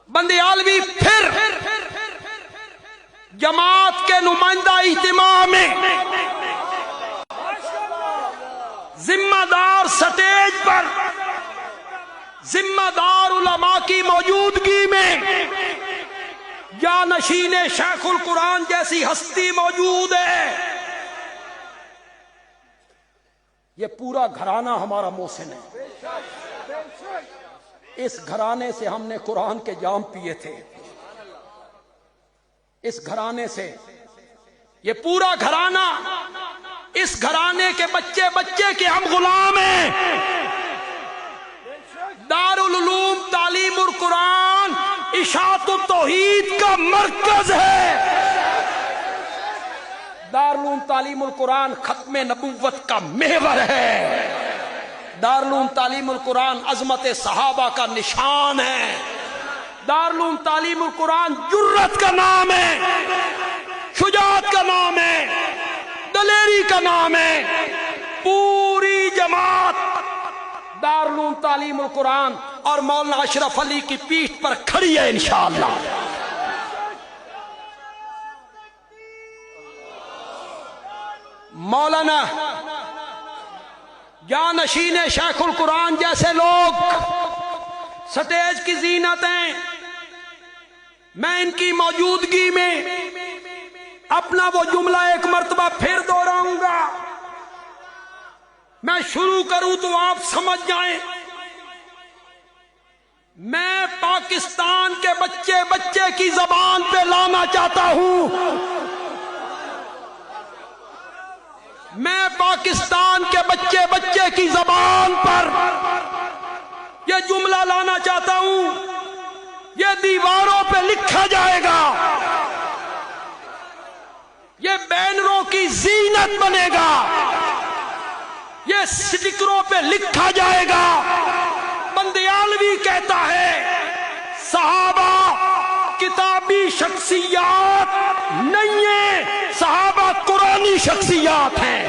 بندیالوی پھر جماعت کے نمائندہ اجتماع میں ذمہ دار سٹیج پر ذمہ دار علماء کی موجودگی میں جانشین شیخ القرآن جیسی ہستی موجود ہے. یہ پورا گھرانہ ہمارا محسن ہے. اس گھرانے سے ہم نے قرآن کے جام پیے تھے. اس گھرانے سے یہ پورا گھرانہ، اس گھرانے کے بچے بچے کے ہم غلام ہیں. دارالعلوم تعلیم القرآن اشاعت التوحید کا مرکز ہے. دارالعلوم تعلیم القرآن ختم نبوت کا محور ہے. دارالعلوم تعلیم القرآن عظمت صحابہ کا نشان ہے. دارالعلوم تعلیم القرآن جرت کا نام ہے، شجاعت کا نام ہے، دلیری کا نام ہے. پوری جماعت دارالعلوم تعلیم القرآن اور مولانا اشرف علی کی پیٹھ پر کھڑی ہے انشاءاللہ. مولانا جانشین شیخ القرآن جیسے لوگ سٹیج کی زینت ہیں. میں ان کی موجودگی میں اپنا وہ جملہ ایک مرتبہ پھر دہراؤں گا. میں شروع کروں تو آپ سمجھ جائیں. میں پاکستان کے بچے بچے کی زبان پہ لانا چاہتا ہوں. میں پاکستان کے بچے بچے کی زبان پر یہ جملہ لانا چاہتا ہوں. یہ دیواروں پہ لکھا جائے گا، یہ بینروں کی زینت بنے گا، یہ سٹکروں پہ لکھا جائے گا. بندیالوی کہتا ہے صحابہ کتابی شخصیات نہیں ہیں، صحابہ قرآنی شخصیات ہیں.